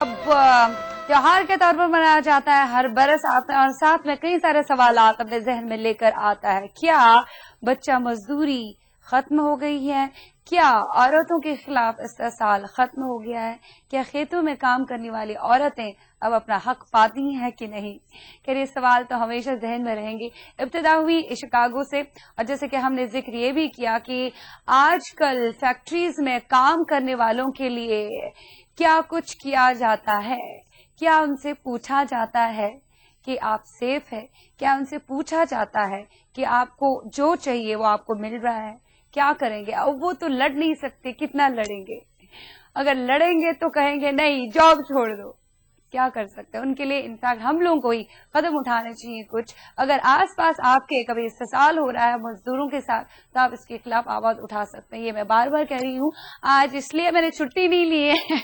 त्योहार के तौर पर मनाया जाता है, हर बरस आता है और साथ में कई सारे सवालात अपने जहन में लेकर आता है। क्या बच्चा मजदूरी खत्म हो गई है? क्या औरतों के खिलाफ इस्तेसाल खत्म हो गया है? क्या खेतों में काम करने वाली औरतें अब अपना हक पाती हैं कि नहीं? खैर ये सवाल तो हमेशा जहन में रहेंगे। इब्तिदा हुई शिकागो से, और जैसे कि हमने जिक्र ये भी किया कि आजकल फैक्ट्रीज में काम करने वालों के लिए क्या कुछ किया जाता है, क्या उनसे पूछा जाता है कि आप सेफ है, क्या उनसे पूछा जाता है कि आपको जो चाहिए वो आपको मिल रहा है, क्या करेंगे? अब वो तो लड़ नहीं सकते, कितना लड़ेंगे? अगर लड़ेंगे तो कहेंगे नहीं जॉब छोड़ दो। क्या कर सकते हैं? उनके लिए इनफैक्ट हम लोगों को ही कदम उठाने चाहिए कुछ। अगर आसपास आपके कभी इस्तेसाल हो रहा है मजदूरों के साथ तो आप इसके खिलाफ आवाज उठा सकते हैं। ये मैं बार बार कह रही हूँ। आज इसलिए मैंने छुट्टी नहीं ली है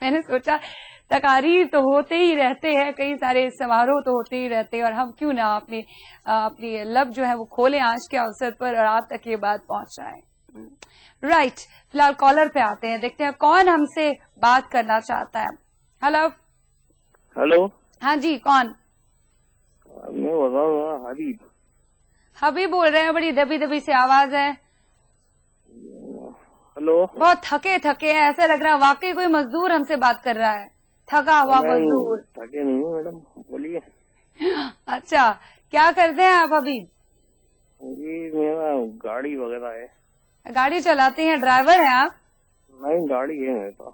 मैंने सोचा तकारीर तो होते ही रहते हैं, कई सारे समारोह तो होते ही रहते हैं, और हम क्यों ना अपनी लब जो है वो खोलें आज के अवसर पर और आप तक ये बात पहुंचाएं। राइट, फिलहाल कॉलर पे आते हैं, देखते हैं कौन हमसे बात करना चाहता है। Hello hello. हाँ जी, कौन? मैं बोल रहा हूँ हबीब। हबीब बोल रहे हैं, बड़ी दबी दबी सी आवाज है। हेलो। बहुत थके थके हैं, ऐसे लग रहा है वाकई कोई मजदूर हमसे बात कर रहा है, थका हुआ मजदूर। थके नहीं हूँ मैडम, बोलिए। अच्छा, क्या करते हैं आप अभी? जी मेरा गाड़ी वगैरह है। गाड़ी चलाते हैं, ड्राइवर हैं आप? नहीं, गाड़ी है मेरे पास।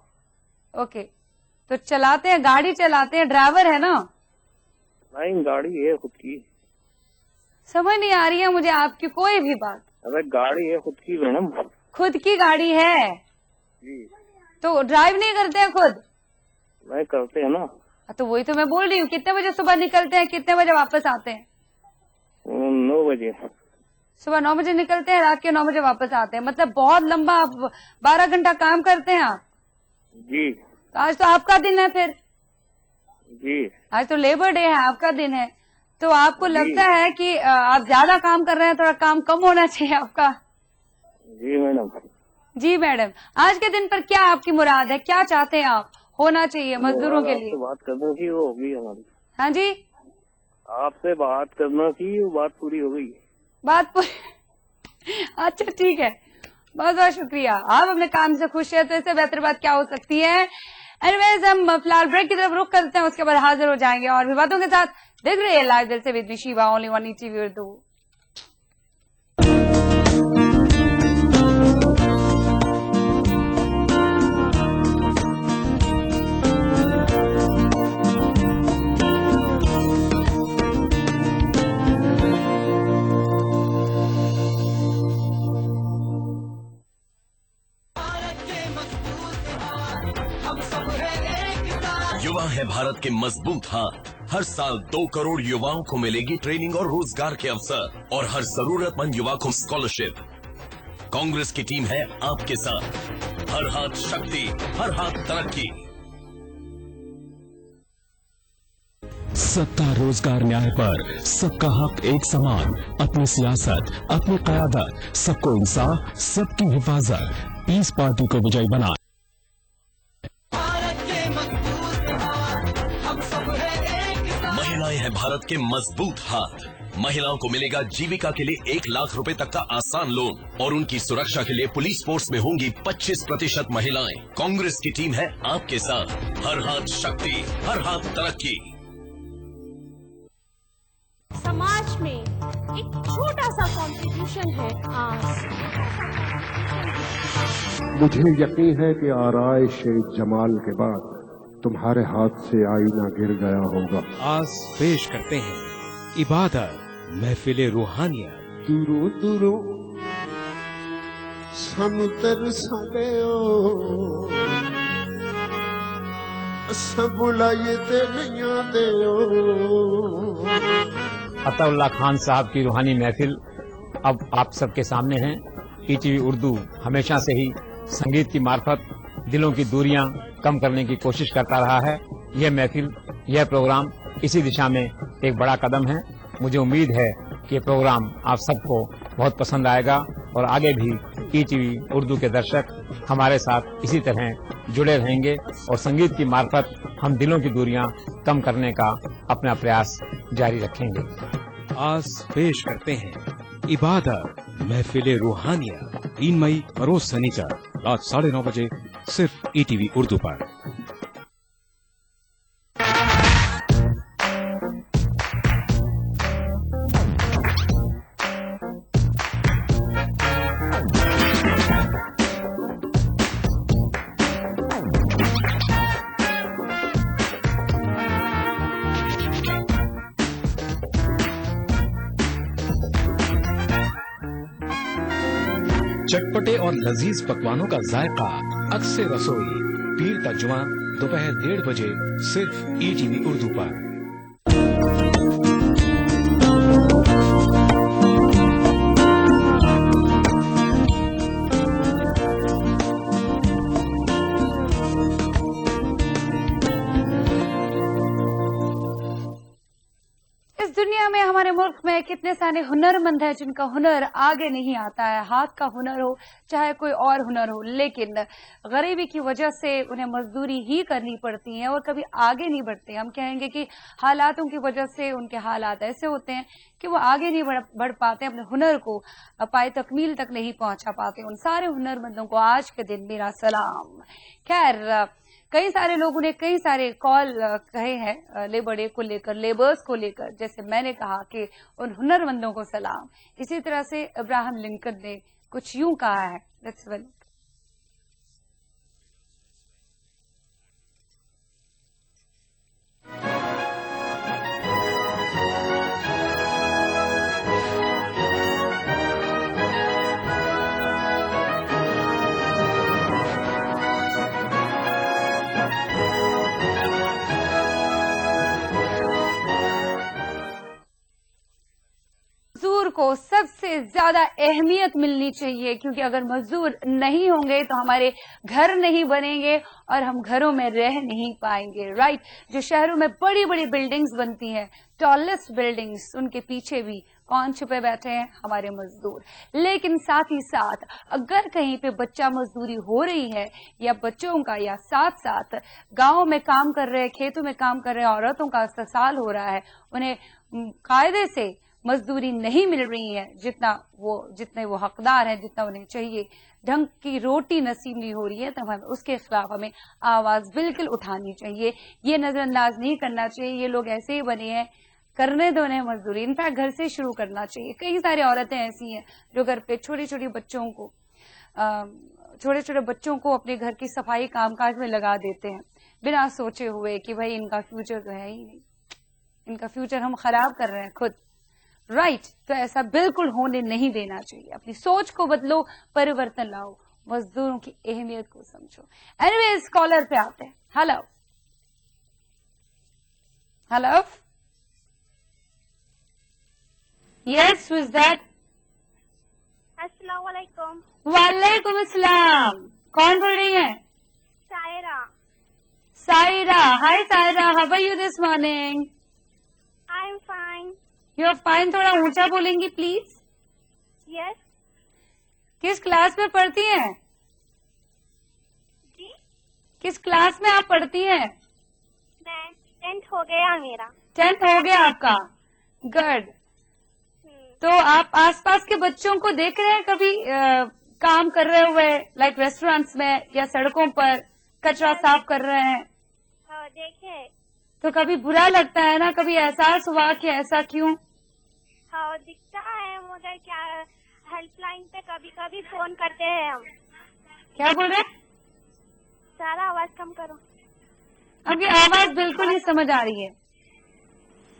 ओके, तो चलाते हैं, गाड़ी चलाते हैं, ड्राइवर है ना? नहीं, गाड़ी है खुद की। समझ नहीं आ रही है मुझे आपकी कोई भी बात। अरे गाड़ी है खुद की मैडम। खुद की गाड़ी है जी। तो ड्राइव नहीं करते हैं खुद? नहीं करते हैं ना। तो वही तो मैं बोल रही हूँ, कितने बजे सुबह निकलते हैं, कितने बजे वापस आते हैं? 9 बजे। सुबह 9 बजे निकलते हैं, रात के 9 बजे वापस आते हैं, मतलब बहुत लंबा 12 घंटा काम करते हैं आप। जी। तो आज तो आपका दिन है फिर? जी, आज तो लेबर डे है, आपका दिन है, तो आपको लगता है कि आप ज्यादा काम कर रहे हैं, थोड़ा काम कम होना चाहिए आपका? जी मैडम। जी मैडम, आज के दिन पर क्या आपकी मुराद है, क्या चाहते हैं आप होना चाहिए मजदूरों के लिए? बात करना थी, वो होगी हमारी। हाँ जी, आपसे बात करना थी, वो बात पूरी हो गई। बात पूरी अच्छा ठीक है, बहुत बहुत शुक्रिया। आप अपने काम से खुश है तो इससे बेहतर बात क्या हो सकती है। एनीवेज, हम फिलहाल ब्रेक की तरफ रुख करते हैं, उसके बाद हाजिर हो जाएंगे और भी बातों के साथ। देख रहे हैं लाइव दिल से with Shiva, only one ETV Urdu. युवा है भारत के मजबूत हाथ। हर साल 2 करोड़ युवाओं को मिलेगी ट्रेनिंग और रोजगार के अवसर, और हर जरूरतमंद युवा को स्कॉलरशिप। कांग्रेस की टीम है आपके साथ। हर हाथ शक्ति, हर हाथ तरक्की। सत्ता, रोजगार, न्याय पर सबका हक एक समान। अपनी सियासत, अपनी क़यादत, सबको इंसाफ, सबकी हिफाजत। पीस पार्टी को विजयी बना। महिलाएं हैं भारत के मजबूत हाथ। महिलाओं को मिलेगा जीविका के लिए 1 लाख रुपए तक का आसान लोन, और उनकी सुरक्षा के लिए पुलिस फोर्स में होंगी 25% महिलाएं। कांग्रेस की टीम है आपके साथ। हर हाथ शक्ति, हर हाथ तरक्की। समाज में एक छोटा सा कंट्रीब्यूशन है आस। मुझे यकीन है कि आराइश जमाल के बाद तुम्हारे हाथ से आईना गिर गया होगा। आज पेश करते हैं इबादत महफिल रूहानिया। दूरो दूरो सानू तरसा दिओ, सब बुलाइए ते नहीं दिओ। अताउल्लाह खान साहब की रूहानी महफिल अब आप सबके सामने है। ईटीवी उर्दू हमेशा से ही संगीत की मार्फत दिलों की दूरियां कम करने की कोशिश करता रहा है। यह महफिल, यह प्रोग्राम इसी दिशा में एक बड़ा कदम है। मुझे उम्मीद है कि ये प्रोग्राम आप सबको बहुत पसंद आएगा, और आगे भी ईटीवी उर्दू के दर्शक हमारे साथ इसी तरह जुड़े रहेंगे और संगीत की मार्फत ہم دلوں کی دوریاں کم کرنے کا اپنا پریاس جاری رکھیں گے۔ آج پیش کرتے ہیں عبادت محفل روحانیہ 3 مئی روز سنیچر رات 9:30 بجے صرف ETV اردو پر۔ چٹپٹے اور لذیذ پکوانوں کا ذائقہ عکس رسوئی پیر کا جمعہ دوپہر 1:30 بجے صرف ETV اردو پر۔ دنیا میں ہمارے ملک میں کتنے سارے ہنر مند ہیں جن کا ہنر آگے نہیں آتا ہے، ہاتھ کا ہنر ہو چاہے کوئی اور ہنر ہو، لیکن غریبی کی وجہ سے انہیں مزدوری ہی کرنی پڑتی ہے اور کبھی آگے نہیں بڑھتے۔ ہم کہیں گے کہ حالاتوں کی وجہ سے ان کے حالات ایسے ہوتے ہیں کہ وہ آگے نہیں بڑھ پاتے، اپنے ہنر کو پائے تکمیل تک نہیں پہنچا پاتے۔ ان سارے ہنر مندوں کو آج کے دن میرا سلام۔ خیر، کئی سارے لوگوں نے کئی سارے کال کہے ہیں لیبر ڈے کو لے کر، لیبرز کو لے کر، جیسے میں نے کہا کہ ان ہنر مندوں کو سلام۔ اسی طرح سے ابراہم لنکن نے کچھ یوں کہا ہے، لیٹس ویل۔ مزدور کو سب سے زیادہ اہمیت ملنی چاہیے، کیونکہ اگر مزدور نہیں ہوں گے تو ہمارے گھر نہیں بنیں گے اور ہم گھروں میں رہ نہیں پائیں گے، رائٹ؟ جو شہروں میں بڑی بڑی بلڈنگز بنتی ہیں، ٹالسٹ بلڈنگز، ان کے پیچھے بھی کون چھپے بیٹھے ہیں؟ ہمارے مزدور۔ لیکن ساتھ ہی ساتھ اگر کہیں پہ بچہ مزدوری ہو رہی ہے یا بچوں کا، یا ساتھ ساتھ گاؤں میں کام کر رہے، کھیتوں میں کام کر رہے عورتوں کا استحصال ہو رہا ہے، انہیں قاعدے سے مزدوری نہیں مل رہی ہے جتنے وہ حقدار ہیں، جتنا انہیں چاہیے، ڈھنگ کی روٹی نصیب نہیں ہو رہی ہے، تو ہمیں اس کے خلاف ہمیں آواز بالکل اٹھانی چاہیے، یہ نظر انداز نہیں کرنا چاہیے۔ یہ لوگ ایسے ہی بنے ہیں، کرنے دو انہیں مزدوری، انفیکٹ گھر سے شروع کرنا چاہیے۔ کئی ساری عورتیں ایسی ہیں جو گھر پہ چھوٹے چھوٹے بچوں کو اپنے گھر کی صفائی کام کاج میں لگا دیتے ہیں، بنا سوچے ہوئے کہ بھائی ان کا فیوچر تو ہے ہی نہیں، ان کا فیوچر ہم خراب کر رہے ہیں خود، رائٹ؟ تو ایسا بالکل ہونے نہیں دینا چاہیے۔ اپنی سوچ کو بدلو، پریورتن لاؤ، مزدوروں کی اہمیت کو سمجھو۔ اینیویز، کالر پہ آتے ہیں۔ Hello hello, yes, who is that? السلام علیکم۔ وعلیکم السلام، کون بول رہی ہیں؟ Saira. Saira, hi Saira, how are you this morning? I am fine. You are fine, تھوڑا اونچا بولیں گی پلیز؟ یس۔ کس کلاس میں پڑھتی ہیں؟ جی، کس کلاس میں آپ پڑھتی ہیں؟ میں 10th ہو گیا میرا۔ 10th ہو گیا آپ کا، گڈ۔ تو آپ آس پاس کے بچوں کو دیکھ رہے ہیں کبھی کام کر رہے ہوئے، لائک ریسٹورینٹس میں یا سڑکوں پر کچرا صاف کر رہے ہیں؟ ہاں، دیکھے۔ تو کبھی برا لگتا ہے نا، کبھی احساس ہوا کہ ایسا کیوں؟ ہاں، دکھتا ہے، مگر کیا ہیلپ لائن پہ کبھی کبھی فون کرتے ہیں ہم۔ کیا بول رہے ہیں؟ سارا آواز کم کرو۔ اب یہ آواز بالکل نہیں سمجھ آ رہی ہے۔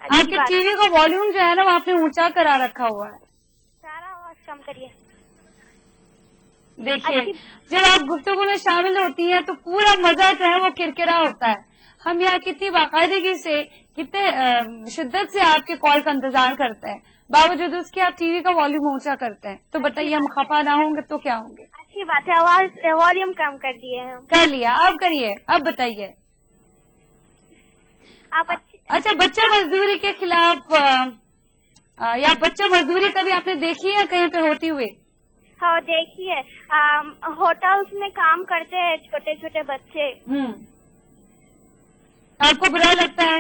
آپ اچھی کے بات ٹی وی کا والیوم جو ہے نا، وہ آپ نے اونچا کرا رکھا ہوا ہے۔ سارا آواز کم کریے۔ دیکھیے، جب آپ گفتگو میں شامل ہوتی ہیں تو پورا مزہ جو ہے وہ کرکرا ہوتا ہے۔ ہم یہاں کتنی باقاعدگی سے، کتنے شدت سے آپ کے کال کا انتظار کرتے ہیں، باوجود اس کے آپ ٹی وی کا والیوم اونچا کرتے ہیں۔ تو بتائیے، ہم خفا نہ ہوں گے تو کیا ہوں گے؟ اچھی بات ہے، آواز والیوم کم کر دیے ہم۔ کر لیا، اب کریے، اب بتائیے۔ آپ اچھا، بچہ مزدوری کے خلاف یا بچہ مزدوری کبھی آپ نے دیکھی ہے کہیں پہ ہوتی ہوئی؟ ہاں، دیکھیے، ہوٹلس میں کام کرتے ہیں چھوٹے چھوٹے بچے۔ آپ کو برا لگتا ہے؟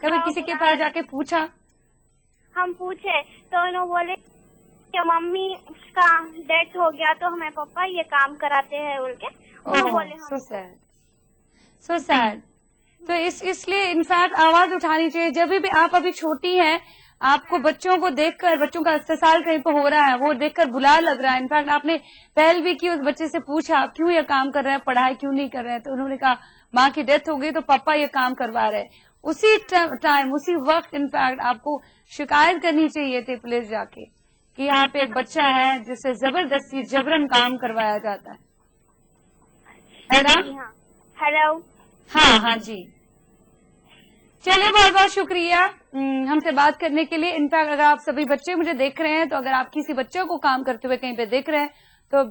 کبھی کسی کے پاس جا کے پوچھا؟ ہم پوچھے تو انہوں بولے کہ ممی کا ڈیتھ ہو گیا تو ہمیں پاپا یہ کام کراتے ہیں بول کے بولے. سو سیڈ. تو اس لیے انفیکٹ آواز اٹھانی چاہیے. جب بھی آپ ابھی چھوٹی ہیں، آپ کو بچوں کو دیکھ کر، بچوں کا استحصال کہیں پہ ہو رہا ہے، وہ دیکھ کر بلا لگ رہا ہے. انفیکٹ آپ نے پہل بھی کی، اس بچے سے پوچھا آپ کیوں یہ کام کر رہے ہیں، پڑھائی کیوں نہیں کر رہے ہیں؟ تو انہوں نے کہا ماں کی ڈیتھ ہو گئی تو پاپا یہ کام کروا رہے. اسی ٹائم اسی وقت انفیکٹ آپ کو شکایت کرنی چاہیے تھی پولیس جا کے کہ یہاں پہ ایک بچہ ہے جسے زبردستی جبرن کام کروایا جاتا ہے نا؟ ہیلو. ہاں جی. چلیے بہت بہت شکریہ ہم سے بات کرنے کے لیے. انفیکٹ اگر آپ سبھی بچے مجھے دیکھ رہے ہیں تو اگر آپ کسی بچے کو کام کرتے ہوئے کہیں پہ دیکھ رہے ہیں تو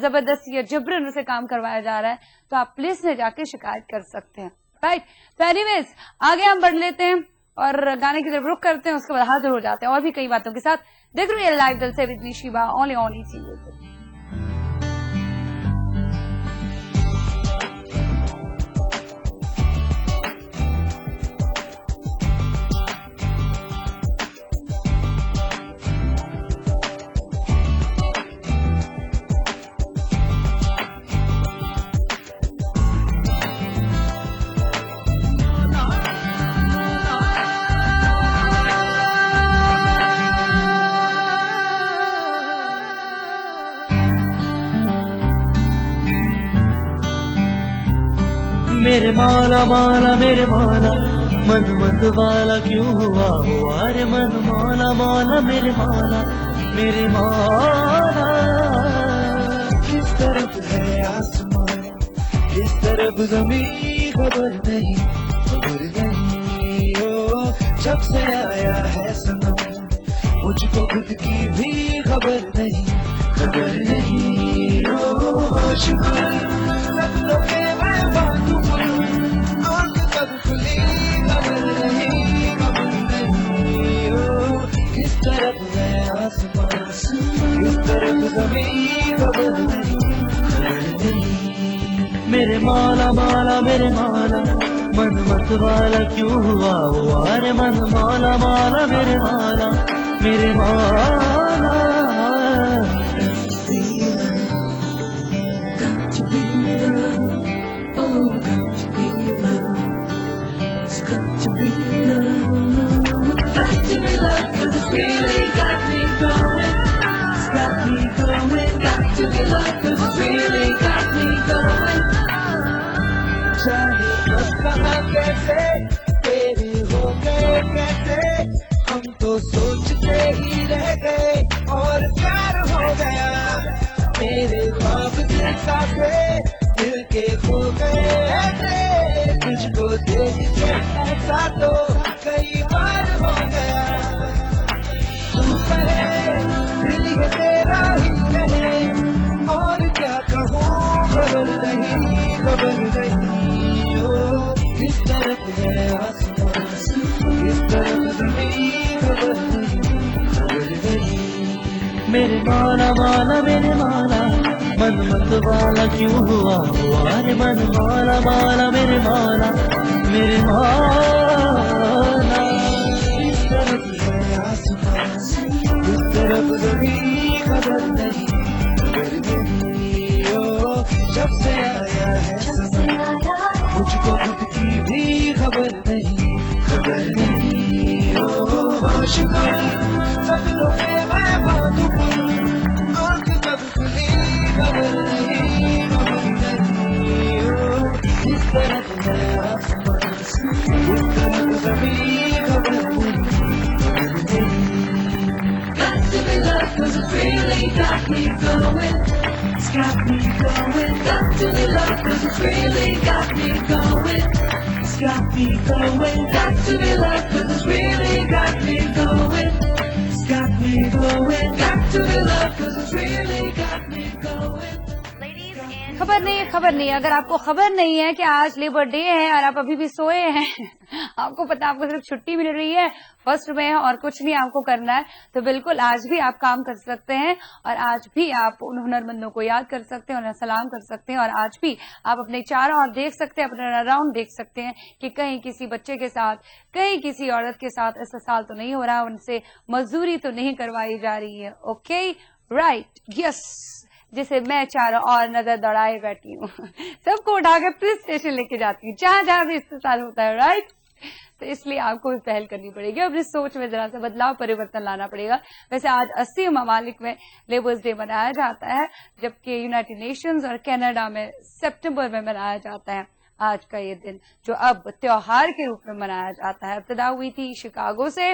زبردستی یا جبرن اسے کام کروایا جا رہا ہے تو آپ پولیس میں جا کے شکایت کر سکتے ہیں. رائٹ. تو اینی ویز آگے ہم بڑھ لیتے ہیں اور گانے کی طرف رخ کرتے ہیں، اس کے بعد حاضر ہو جاتے ہیں اور بھی کئی باتوں کے ساتھ. دیکھ رہی ہے لائیو دل سے with me Sheeba only on ETV. میرے مولا مولا میرے مولا من مت والا کیوں ہوا ہوا رے من مولا مولا میرے مولا میرے مولا. کس طرف ہے آسمان کس طرف زمین خبر نہیں جب سے آیا ہے سنم مجھ کو خود کی بھی خبر نہیں لگوں کے میں باتوں آنکھ کب کھلی خبر نہیں کس طرف ہے آسمان کس طرف زمین خبر نہیں. میرے مولا مولا میرے مولا من مت والا کیوں ہوا ہوا رے من مولا مولا میرے مولا میرے مولا. کیسے تیرے ہو گئے کیسے ہم تو سوچتے ہی رہ گئے اور پیار ہو گیا میرے خواب جیسا تھے دل کے کھو گئے ایسے تجھ کو دیکھ کے ایسا تو کئی بار ہو گیا. تو کرے دل یہ تیرا ہی رہے اور کیا کہوں خبر نہیں کس طرف ہے آسمان کس طرف زمین خبر نہیں. میرے مولا مولا میرے مولا من مت والا کیوں ہوا ہوا رے من مولا مولا میرے مولا میرے مولا. کس طرف ہے آسمان کس طرف زمین خبر نہیں جب سے آیا ہے مجھ کو خود کی بھی خبر نہیں لگوں کے میں باتوں آنکھ کب کھلی خبر نہیں کس طرف ہے آسمان کس طرف زمین خبر نہیں. Got to be loved 'cause it really got me going. It's got me going. Got to be loved 'cause it really got me going. It's got me going. Got to be loved 'cause it really got me going. It's got me going. Got to be loved 'cause it really got me going. خبر نہیں ہے. اگر آپ کو خبر نہیں ہے کہ آج لیبر ڈے ہے اور آپ ابھی بھی سوئے ہیں आपको पता है आपको सिर्फ छुट्टी मिल रही है फर्स्ट में और कुछ नहीं आपको करना है, तो बिल्कुल आज भी आप काम कर सकते हैं और आज भी आप उन हुनरमंदों को याद कर सकते हैं, उन्हें सलाम कर सकते हैं और आज भी आप अपने चारों ओर देख सकते हैं, अपने अराउंड देख सकते हैं कि कहीं किसी बच्चे के साथ, कहीं किसी औरत के साथ ऐसा साल तो नहीं हो रहा, उनसे मजदूरी तो नहीं करवाई जा रही है। ओके, राइट, यस, जिसे मैं चारों और नजर दौड़ाए बैठी हूँ सबको उठा के पुलिस स्टेशन लेके जाती हूँ जहां जहां भी इस्तेमाल होता है, राइट। तो इसलिए आपको भी पहल करनी पड़ेगी, अपनी सोच में जरा सा बदलाव, परिवर्तन लाना पड़ेगा। वैसे आज 80 ममालिक में लेबर्स डे मनाया जाता है, जबकि यूनाइटेड नेशंस और कनाडा में सितंबर में मनाया जाता है आज का ये दिन, जो अब त्योहार के रूप में मनाया जाता है। इब्तिदा हुई थी शिकागो से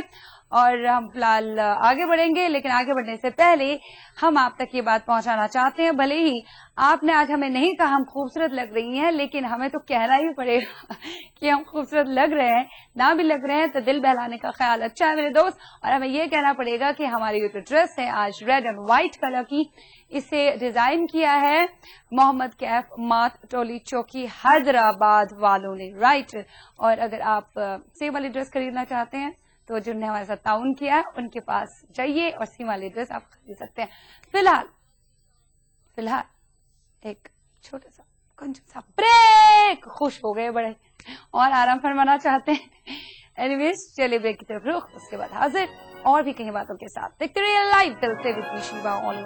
और हम फिलहाल आगे बढ़ेंगे, लेकिन आगे बढ़ने से पहले हम आप तक ये बात पहुंचाना चाहते हैं, भले ही आपने आज हमें नहीं कहा हम खूबसूरत लग रही हैं, लेकिन हमें तो कहना ही पड़ेगा कि हम खूबसूरत लग रहे हैं। ना भी लग रहे हैं तो दिल बहलाने का ख्याल अच्छा है मेरे दोस्त, और हमें ये कहना पड़ेगा कि हमारी ये जो ड्रेस है आज रेड एंड व्हाइट कलर की, इसे डिजाइन किया है मोहम्मद कैफ मात टोली चौकी हैदराबाद वालों ने, राइट। और अगर आप सेम वाली ड्रेस खरीदना चाहते हैं तो जिन्होंने हमारे साथ ताउन किया है उनके पास जाइए और सेम वाली ड्रेस आप खरीद सकते हैं। फिलहाल एक छोटा सा कुंज सा ब्रेक, खुश हो गए बड़े और आराम फरमाना चाहते हैं। एनीवेज चलिए ब्रेक की तरफ रुख, उसके बाद हाजिर और भी कई बातों के साथ। देखते रहिए लाइव दिल से विद शिवा ऑन।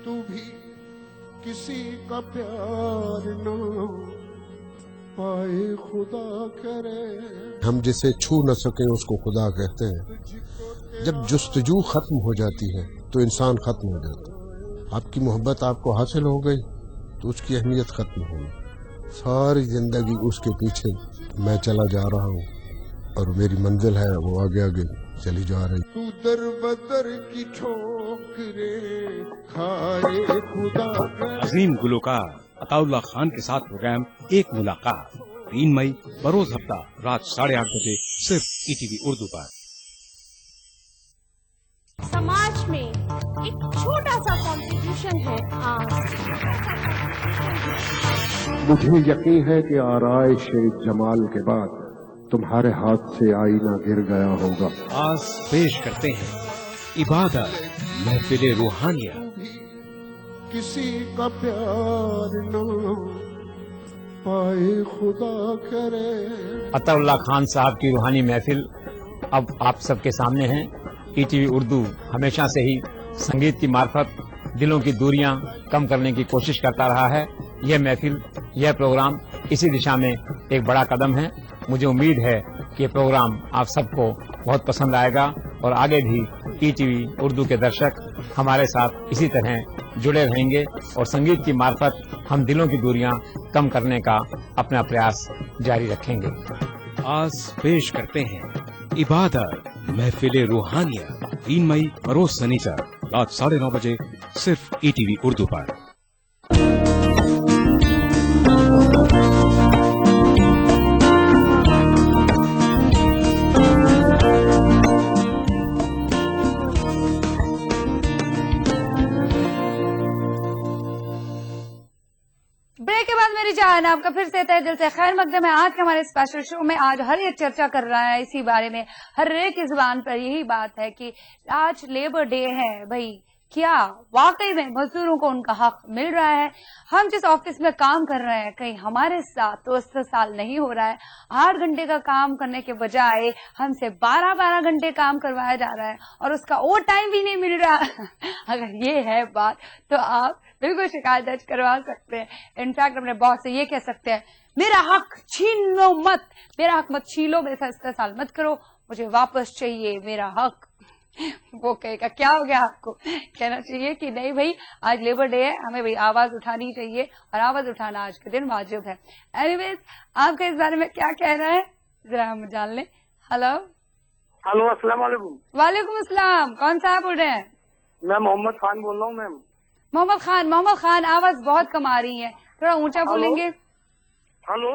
तू भी किसी का प्यार न पाए खुदा करे। हम जिसे छू न सके उसको खुदा कहते हैं। जब जुस्तजू खत्म हो जाती है तो इंसान खत्म हो जाता है। आपकी मोहब्बत आपको हासिल हो गई तो उसकी अहमियत खत्म हो गई। सारी जिंदगी उसके पीछे मैं चला जा रहा हूँ और मेरी मंजिल है वो आगे आगे चली जा रही। तू दर बदर की ठोकरें खाए खुदा। अजीम गुलकार अताउल्लाह खान के साथ प्रोग्राम एक मुलाकात 3 मई बरोज हफ्ता रात 8:30 बजे सिर्फ ETV उर्दू पर। समाज में एक छोटा सा कंट्रीब्यूशन है मुझे यकीन है कि आराइश जमाल के बाद तुम्हारे हाथ से आईना गिर गया होगा। आज पेश करते हैं इबादत महफिल रूहानिया। किसी का प्यार न पाए खुदा करे। अताउल्लाह खान साहब की रूहानी महफिल अब आप सबके सामने है। ETV उर्दू हमेशा से ही संगीत की मार्फत दिलों की दूरियां कम करने की कोशिश करता रहा है। यह महफिल, यह प्रोग्राम इसी दिशा में एक बड़ा कदम है। मुझे उम्मीद है कि ये प्रोग्राम आप सबको बहुत पसंद आएगा और आगे भी ETV उर्दू के दर्शक हमारे साथ इसी तरह जुड़े रहेंगे और संगीत की मार्फत हम दिलों की दूरियां कम करने का अपना प्रयास जारी रखेंगे। आज पेश करते हैं इबादत महफिल रूहानिया 3 मई बरोज शनिचर रात 9:30 बजे सिर्फ ETV उर्दू पर। ब्रेक के बाद मेरी जान आपका फिर से तहे दिल से खैर मकदम है। आज के हमारे स्पेशल शो में आज हर एक चर्चा कर रहा है इसी बारे में, हर एक की जुबान पर यही बात है कि आज लेबर डे है भाई, क्या वाकई में मजदूरों को उनका हक मिल रहा है? हम जिस ऑफिस में काम कर रहे हैं कहीं हमारे साथ तो इस्तेसाल नहीं हो रहा है। 8 घंटे का काम करने के बजाय हमसे 12-12 घंटे काम करवाया जा रहा है और उसका ओवर टाइम भी नहीं मिल रहा। अगर ये है बात तो आप बिल्कुल शिकायत दर्ज करवा सकते हैं। इनफैक्ट अपने बॉस से ये कह सकते हैं, मेरा हक छीन लो मत, मेरा हक मत छीन लो, मेरे साथ इस्तेसाल मत करो, मुझे वापस चाहिए मेरा हक। वो कहेगा क्या हो गया, आपको कहना चाहिए कि नहीं भाई आज लेबर डे है, हमें भाई आवाज उठानी चाहिए और आवाज उठाना आज के दिन वाजिब है। एनीवेज आपका इस बारे में क्या कहना है जरा हम जान लें। हेलो हेलो, अस्सलाम वालेकुम। वालेकुम अस्सलाम, कौन सा आप बोल रहे हैं? मैं मोहम्मद खान बोल रहा हूँ मैम। मोहम्मद खान आवाज बहुत कम आ रही है, थोड़ा ऊंचा बोलेंगे। हेलो,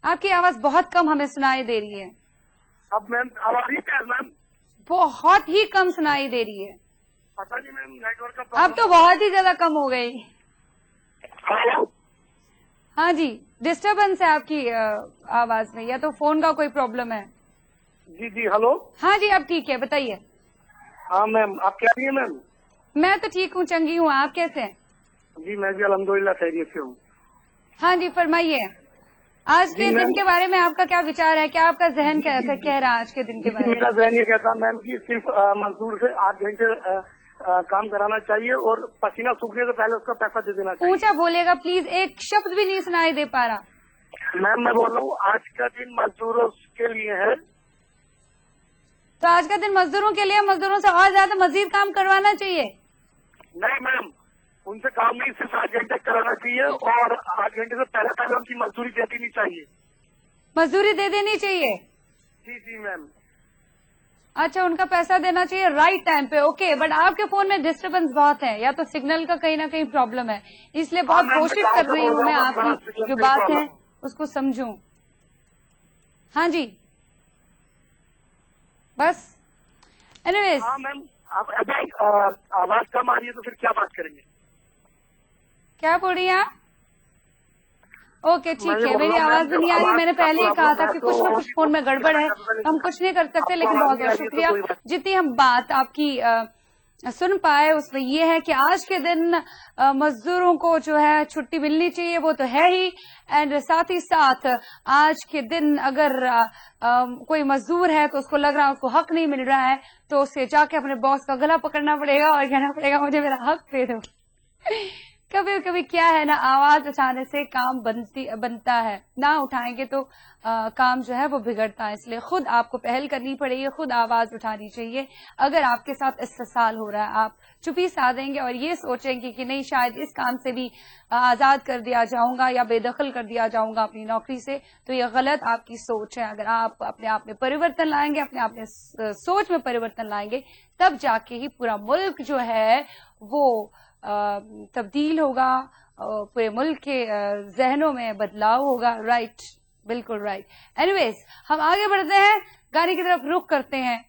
आपकी आवाज बहुत कम हमें सुनाई दे रही है। अब मैम आवाज ही क्या मैम? बहुत ही कम सुनाई दे रही है। पता नहीं मैम, नेटवर्क का अब तो बहुत ही ज्यादा कम हो गई। हेलो, हाँ जी, डिस्टरबेंस है आपकी आवाज में, या तो फोन का कोई प्रॉब्लम है। जी जी, हेलो। हाँ जी, अब ठीक है, बताइए। हाँ मैम, आप कैसी हैं मैम? मैं तो ठीक हूँ, चंगी हूँ, आप कैसे हैं? जी मैं भी अल्हम्दुलिल्लाह खैरियत से हूँ। हाँ जी, फरमाइए। आज के दिन के बारे में आपका क्या विचार है? क्या आपका जहन कैसा कह रहा है आज के दिन के बारे में? मेरा जहन ये कहता मैम कि सिर्फ मजदूर से 8 घंटे काम कराना चाहिए और पसीना सूखने से पहले उसका पैसा दे देना चाहिए। ऊंचा बोलेगा प्लीज, एक शब्द भी नहीं सुनाई दे पा रहा। मैम मैं बोल रहा हूँ आज का दिन मजदूरों के लिए है। तो आज का दिन मजदूरों के लिए, मजदूरों से और ज्यादा मजीद काम करवाना चाहिए। नहीं मैम, उनसे काम नहीं, सिर्फ 8 घंटे कराना चाहिए और 8 घंटे से पहले उनकी मजदूरी दे देनी चाहिए। मजदूरी दे देनी चाहिए? जी जी मैम। अच्छा, उनका पैसा देना चाहिए राइट टाइम पे, ओके। बट आपके फोन में डिस्टर्बेंस बहुत है, या तो सिग्नल का कहीं ना कहीं प्रॉब्लम है, इसलिए बहुत कोशिश कर रही हूँ मैं आपकी जो बात है उसको समझूं। हाँ जी, बस एनीवेज। हाँ मैम, आप आवाज कम आ रही है तो फिर क्या बात करेंगे? क्या बोल रही हैं आप? ओके ठीक है, मेरी आवाज भी नहीं आ रही। मैंने पहले ही कहा था कि कुछ ना कुछ फोन में गड़बड़ है, हम कुछ नहीं कर सकते। लेकिन बहुत बहुत शुक्रिया, जितनी हम बात आपकी सुन पाए उसमें ये है कि आज के दिन मजदूरों को जो है छुट्टी मिलनी चाहिए, वो तो है ही। एंड साथ ही साथ आज के दिन अगर कोई मजदूर है तो उसको लग रहा है उसको हक नहीं मिल रहा है, तो उसे जाके अपने बॉस का गला पकड़ना पड़ेगा और कहना पड़ेगा मुझे मेरा हक दे दो। कभी कभी क्या है ना, आवाज उठाने से काम बनता है, ना उठाएंगे तो काम जो है वो बिगड़ता है। इसलिए खुद आपको पहल करनी पड़ेगी, खुद आवाज उठानी चाहिए। अगर आपके साथ इस्तेसाल हो रहा है, आप चुप्पी साधेंगे और ये सोचेंगे कि नहीं शायद इस काम से भी आजाद कर दिया जाऊंगा या बेदखल कर दिया जाऊंगा अपनी नौकरी से, तो ये गलत आपकी सोच है। अगर आप अपने आप में परिवर्तन लाएंगे, अपने आप में सोच में परिवर्तन लाएंगे, तब जाके ही पूरा मुल्क जो है वो तब्दील होगा, पूरे मुल्क के जहनों में बदलाव होगा। राइट, बिल्कुल राइट। एनीवेज, हम आगे बढ़ते हैं, गाने की तरफ रुख करते हैं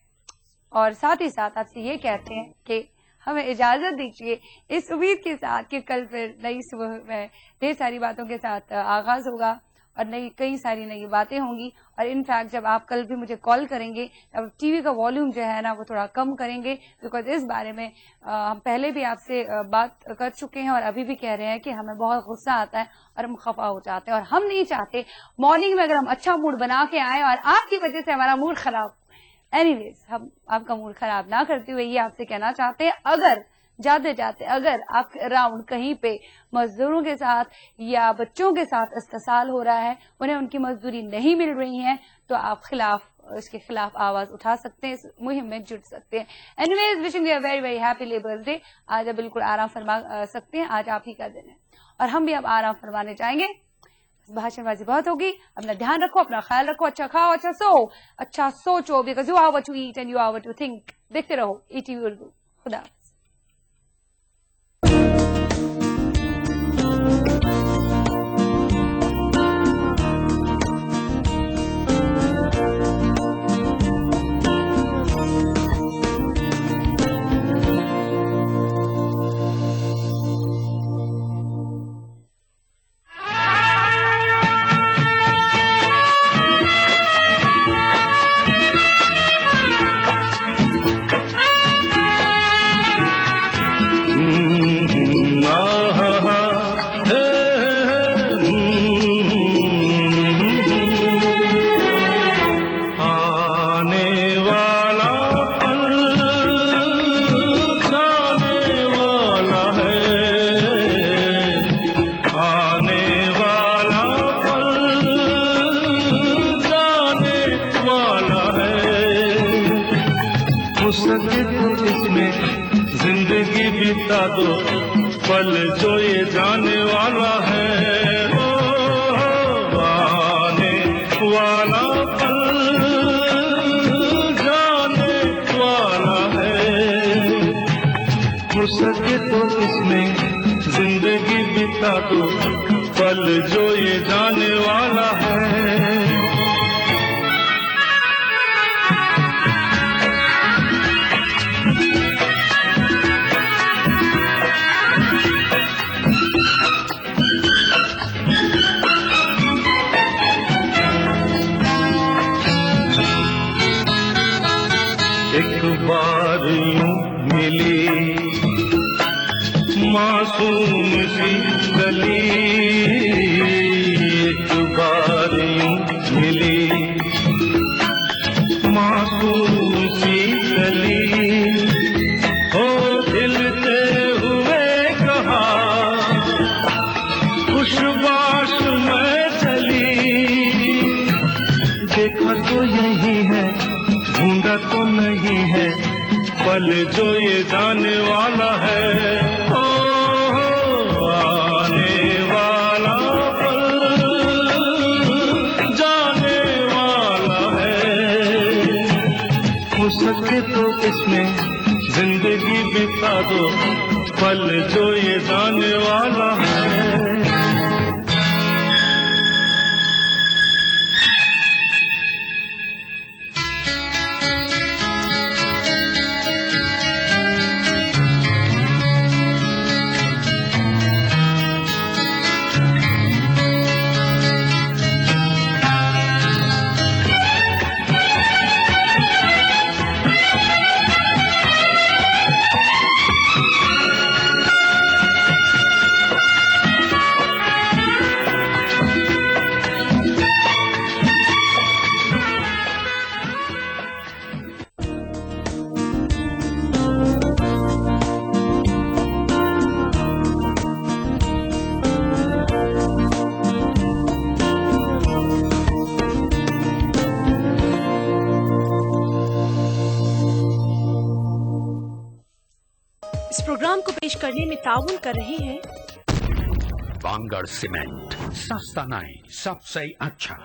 और साथ ही साथ आपसे ये कहते हैं कि हमें इजाजत दीजिए इस उम्मीद के साथ कि कल फिर नई सुबह में ढेर सारी बातों के साथ आगाज होगा और कई सारी नई बातें होंगी। और इनफैक्ट जब आप कल भी मुझे कॉल करेंगे तब टीवी का वॉल्यूम जो है ना वो थोड़ा कम करेंगे, बिकॉज इस बारे में हम पहले भी आपसे बात कर चुके हैं और अभी भी कह रहे हैं कि हमें बहुत गुस्सा आता है और हम खफा हो जाते हैं, और हम नहीं चाहते मॉर्निंग में अगर हम अच्छा मूड बना के आए और आपकी वजह से हमारा मूड खराब। एनीवेज, हम आपका मूड खराब ना करते हुए ये आपसे कहना चाहते हैं, अगर जाते जाते अगर आप अराउंड कहीं पे मजदूरों के साथ या बच्चों के साथ इस्तेसाल हो रहा है, उन्हें उनकी मजदूरी नहीं मिल रही है, तो आप इसके खिलाफ आवाज उठा सकते हैं, इस मुहिम में जुट सकते हैं। Anyways, wishing you a very very happy labours day. आज आप बिल्कुल आराम फरमा सकते हैं, आज आप ही का दिन है और हम भी अब आराम फरमाने जाएंगे। भाषणबाजी बहुत होगी, अपना ध्यान रखो, अपना ख्याल रखो, अच्छा खाओ, अच्छा सोचो, because you are what you eat and you are what you think. देखते रहो ईटीवी उर्दू। खुदा। पल जो ये जाने वाला है, आने वाला पल जाने वाला है। हो सके तो इसमें दो, पल जो ये जाने वाला है। एक बार यूं मिली मासूम सी गली, एक बार यूं मिली मासूम सी गली, हो खिलते हुए कहा खुशबाश में चली, देखा तो यही है ढूंढा तो नहीं है, पल जो ये जाने वाला है। आने वाला पल जाने वाला है, हो सके तो इसमें जिंदगी बिता दो, पल जो ये जाने वाला है। इस प्रोग्राम को पेश करने में ताउन कर रहे हैं वांगड़ सीमेंट, सस्ता नहीं सबसे अच्छा।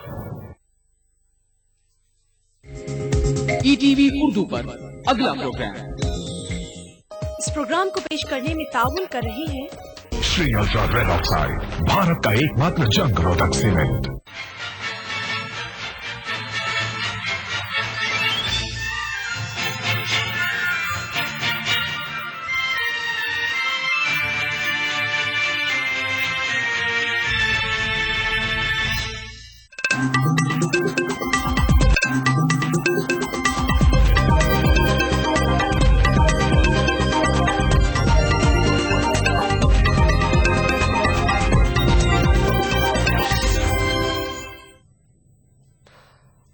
ईटीवी उर्दू पर अगला प्रोग्राम। इस प्रोग्राम को पेश करने में ताउन कर रहे हैं Shri ultra red oxide, Bharat का एकमात्र जंग रोधक सीमेंट।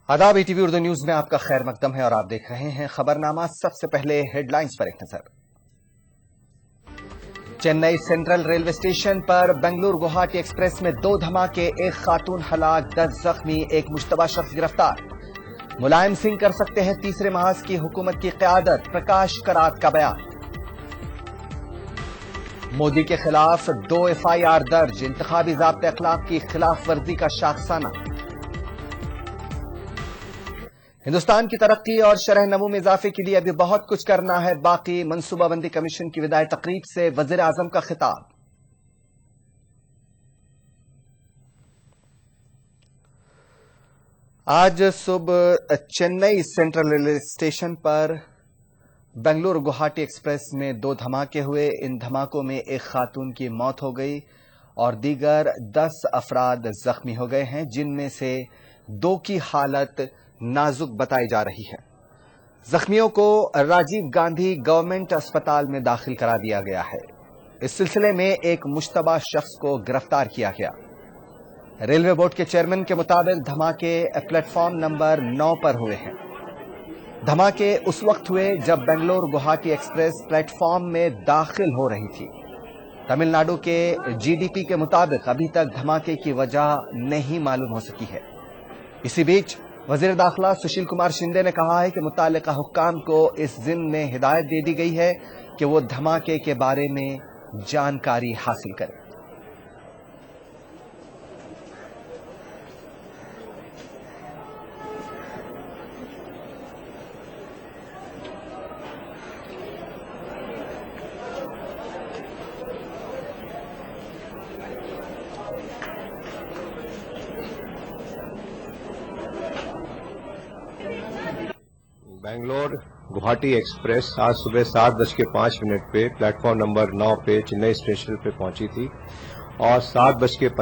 आदाब, ईटीवी उर्दू न्यूज में आपका खैर मकदम है और आप देख रहे हैं खबरनामा। सबसे पहले हेडलाइंस पर एक नजर। चेन्नई सेंट्रल रेलवे स्टेशन पर बेंगलुरु गुवाहाटी एक्सप्रेस में 2 धमाके, 1 खातून हलाक, 10 जख्मी, 1 मुश्तबा शख्स गिरफ्तार। मुलायम सिंह कर सकते हैं तीसरे महाज की हुकूमत की क़यादत, प्रकाश करात का बयान। मोदी के खिलाफ 2 FIR दर्ज, इंतखाबी ज़ाब्ते अखलाक की खिलाफ वर्जी का शाखसाना। हिंदुस्तान की तरक्की और शरह नमू में इजाफे के लिए अभी बहुत कुछ करना है बाकी, मनसूबाबंदी कमीशन की विदाई तकरीब से वजीर आजम का खिताब। आज सुबह चेन्नई सेंट्रल रेलवे स्टेशन पर बेंगलुरु गुवाहाटी एक्सप्रेस में 2 धमाके हुए। इन धमाकों में 1 खातून की मौत हो गई और दीगर 10 अफराद जख्मी हो गए हैं, जिनमें से 2 की हालत नाजुक बताई जा रही है। जख्मियों को राजीव गांधी गवर्नमेंट अस्पताल में दाखिल करा दिया गया है। इस सिलसिले में एक मुश्तबा शख्स को गिरफ्तार किया गया। रेलवे बोर्ड के चेयरमैन के मुताबिक धमाके प्लेटफॉर्म नंबर 9 पर हुए हैं। धमाके उस वक्त हुए जब बेंगलुरु गुवाहाटी एक्सप्रेस प्लेटफॉर्म में दाखिल हो रही थी। तमिलनाडु के GDP के मुताबिक अभी तक धमाके की वजह नहीं मालूम हो सकी है। इसी बीच वजीर दाखिला सुशील कुमार शिंदे ने कहा है कि मुतालिका हुक्काम को इस ज़िम्न में हिदायत दे दी गई है कि वो धमाके के बारे में जानकारी हासिल करें। बेंगलोर गुवाहाटी एक्सप्रेस आज सुबह 7:05 पे प्लेटफॉर्म नंबर 9 पे चेन्नई स्टेशन पे पहुंची थी और 7:15